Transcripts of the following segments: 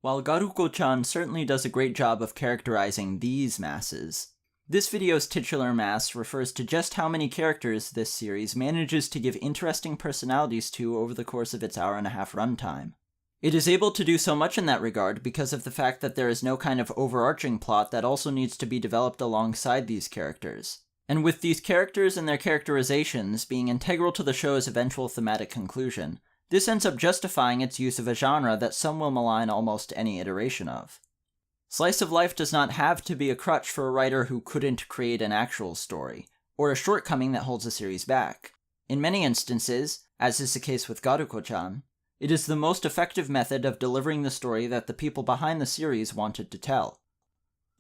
While Galko-chan certainly does a great job of characterizing these masses, this video's titular mass refers to just how many characters this series manages to give interesting personalities to over the course of its hour-and-a-half runtime. It is able to do so much in that regard because of the fact that there is no kind of overarching plot that also needs to be developed alongside these characters. And with these characters and their characterizations being integral to the show's eventual thematic conclusion, this ends up justifying its use of a genre that some will malign almost any iteration of. Slice of life does not have to be a crutch for a writer who couldn't create an actual story, or a shortcoming that holds a series back. In many instances, as is the case with Galko-chan, it is the most effective method of delivering the story that the people behind the series wanted to tell.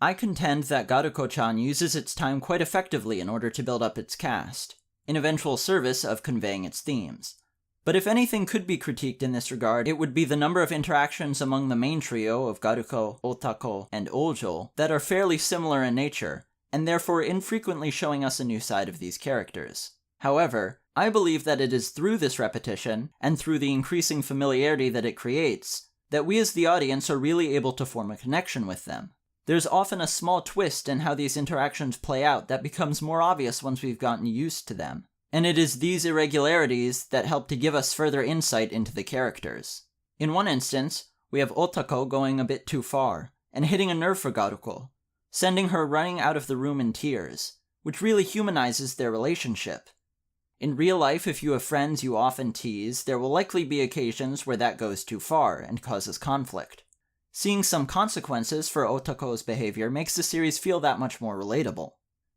I contend that Galko-chan uses its time quite effectively in order to build up its cast, in eventual service of conveying its themes. But if anything could be critiqued in this regard, it would be the number of interactions among the main trio of Garuko, Otako, and Ojo that are fairly similar in nature, and therefore infrequently showing us a new side of these characters. However, I believe that it is through this repetition, and through the increasing familiarity that it creates, that we as the audience are really able to form a connection with them. There's often a small twist in how these interactions play out that becomes more obvious once we've gotten used to them. And it is these irregularities that help to give us further insight into the characters. In one instance, we have Otako going a bit too far, and hitting a nerve for Garuko, sending her running out of the room in tears, which really humanizes their relationship. In real life, if you have friends you often tease, there will likely be occasions where that goes too far and causes conflict. Seeing some consequences for Otako's behavior makes the series feel that much more relatable.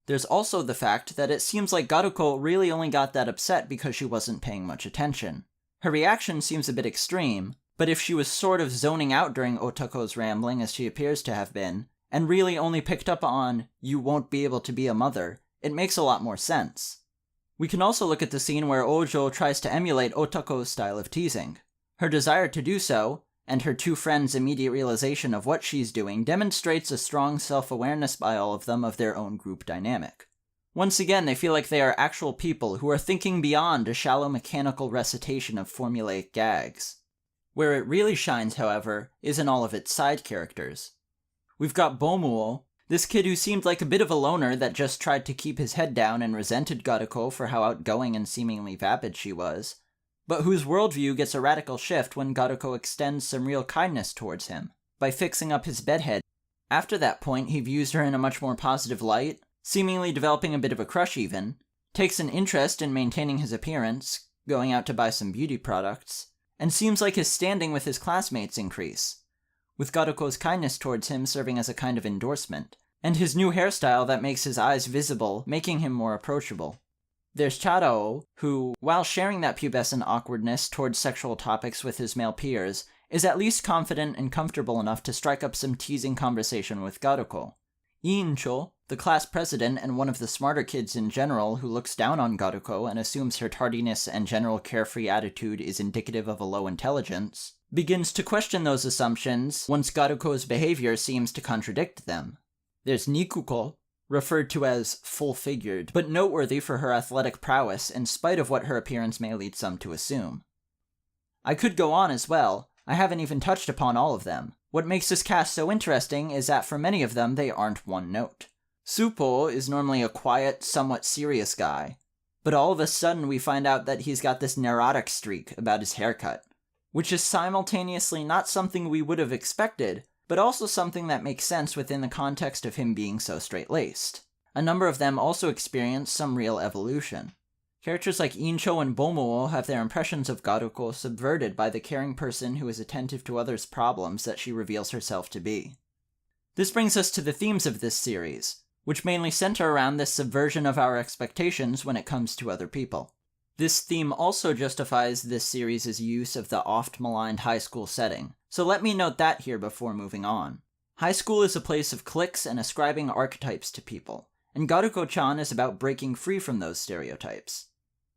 There's also the fact that it seems like Garuko really only got that upset because she wasn't paying much attention. Her reaction seems a bit extreme, but if she was sort of zoning out during Otako's rambling as she appears to have been, and really only picked up on, "you won't be able to be a mother," it makes a lot more sense. We can also look at the scene where Ojo tries to emulate Otako's style of teasing. Her desire to do so, and her two friends' immediate realization of what she's doing demonstrates a strong self-awareness by all of them of their own group dynamic. Once again, they feel like they are actual people who are thinking beyond a shallow mechanical recitation of formulaic gags. Where it really shines, however, is in all of its side characters. We've got Bomuo, this kid who seemed like a bit of a loner that just tried to keep his head down and resented Garuko for how outgoing and seemingly vapid she was, but whose worldview gets a radical shift when Garuko extends some real kindness towards him, by fixing up his bedhead. After that point, he views her in a much more positive light, seemingly developing a bit of a crush even, takes an interest in maintaining his appearance, going out to buy some beauty products, and seems like his standing with his classmates increase, with Garuko's kindness towards him serving as a kind of endorsement, and his new hairstyle that makes his eyes visible, making him more approachable. There's Charao, who, while sharing that pubescent awkwardness towards sexual topics with his male peers, is at least confident and comfortable enough to strike up some teasing conversation with Garuko. Iincho, the class president and one of the smarter kids in general who looks down on Garuko and assumes her tardiness and general carefree attitude is indicative of a low intelligence, begins to question those assumptions once Garuko's behavior seems to contradict them. There's Nikuko, referred to as full-figured, but noteworthy for her athletic prowess in spite of what her appearance may lead some to assume. I could go on as well, I haven't even touched upon all of them. What makes this cast so interesting is that for many of them they aren't one note. Suppo is normally a quiet, somewhat serious guy, but all of a sudden we find out that he's got this neurotic streak about his haircut, which is simultaneously not something we would have expected, but also something that makes sense within the context of him being so straight-laced. A number of them also experience some real evolution. Characters like Incho and Bomuo have their impressions of Garuko subverted by the caring person who is attentive to others' problems that she reveals herself to be. This brings us to the themes of this series, which mainly center around this subversion of our expectations when it comes to other people. This theme also justifies this series' use of the oft-maligned high school setting, so let me note that here before moving on. High school is a place of cliques and ascribing archetypes to people, and Galko-chan is about breaking free from those stereotypes.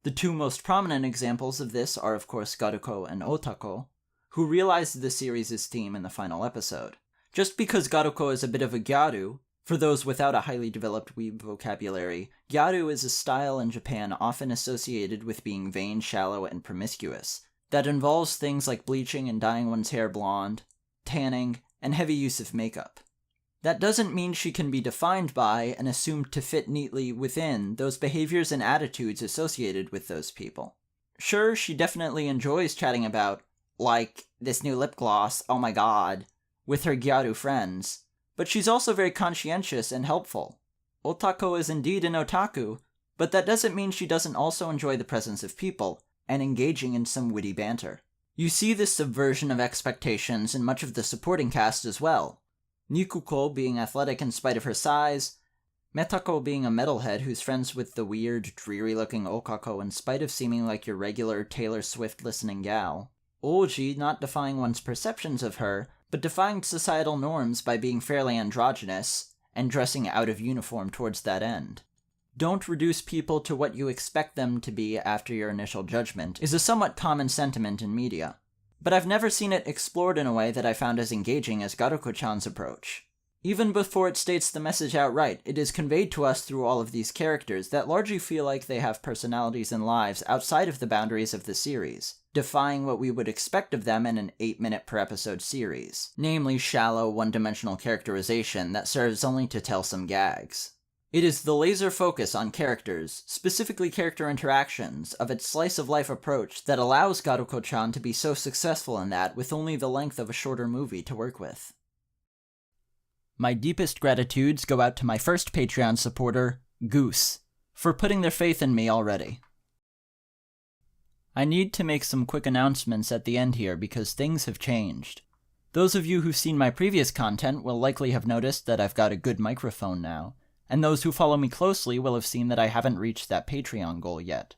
The two most prominent examples of this are of course Garuko and Otako, who realized the series' theme in the final episode. Just because Garuko is a bit of a gyaru, for those without a highly developed weeb vocabulary, gyaru is a style in Japan often associated with being vain, shallow, and promiscuous, that involves things like bleaching and dyeing one's hair blonde, tanning, and heavy use of makeup. That doesn't mean she can be defined by and assumed to fit neatly within those behaviors and attitudes associated with those people. Sure, she definitely enjoys chatting about, like, this new lip gloss, oh my god, with her gyaru friends, but she's also very conscientious and helpful. Otako is indeed an otaku, but that doesn't mean she doesn't also enjoy the presence of people, and engaging in some witty banter. You see this subversion of expectations in much of the supporting cast as well. Nikuko being athletic in spite of her size, Metako being a metalhead who's friends with the weird, dreary-looking Okako in spite of seeming like your regular Taylor Swift-listening gal, Oji not defying one's perceptions of her, but defying societal norms by being fairly androgynous, and dressing out of uniform towards that end. Don't reduce people to what you expect them to be after your initial judgment is a somewhat common sentiment in media, but I've never seen it explored in a way that I found as engaging as Galko-chan's approach. Even before it states the message outright, it is conveyed to us through all of these characters that largely feel like they have personalities and lives outside of the boundaries of the series, defying what we would expect of them in an 8-minute per episode series, namely shallow, one-dimensional characterization that serves only to tell some gags. It is the laser focus on characters, specifically character interactions, of its slice-of-life approach that allows Galko-chan to be so successful in that with only the length of a shorter movie to work with. My deepest gratitudes go out to my first Patreon supporter, Goose, for putting their faith in me already. I need to make some quick announcements at the end here because things have changed. Those of you who've seen my previous content will likely have noticed that I've got a good microphone now, and those who follow me closely will have seen that I haven't reached that Patreon goal yet.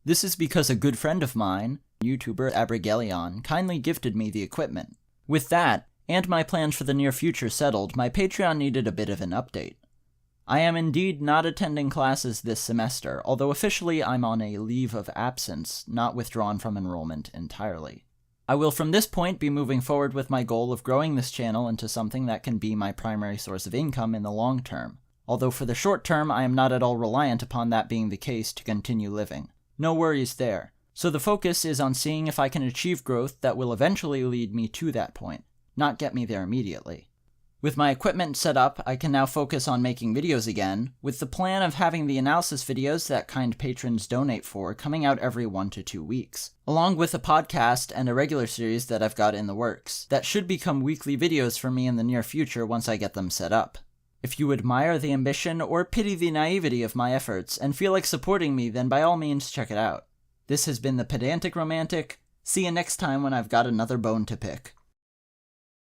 This is because a good friend of mine, YouTuber Abrigelion, kindly gifted me the equipment. With that, and my plans for the near future settled, my Patreon needed a bit of an update. I am indeed not attending classes this semester, although officially I'm on a leave of absence, not withdrawn from enrollment entirely. I will from this point be moving forward with my goal of growing this channel into something that can be my primary source of income in the long term, although for the short term I am not at all reliant upon that being the case to continue living. No worries there. So the focus is on seeing if I can achieve growth that will eventually lead me to that point, not get me there immediately. With my equipment set up, I can now focus on making videos again, with the plan of having the analysis videos that kind patrons donate for coming out every 1 to 2 weeks, along with a podcast and a regular series that I've got in the works, that should become weekly videos for me in the near future once I get them set up. If you admire the ambition or pity the naivety of my efforts and feel like supporting me, then by all means check it out. This has been the Pedantic Romantic. See you next time when I've got another bone to pick.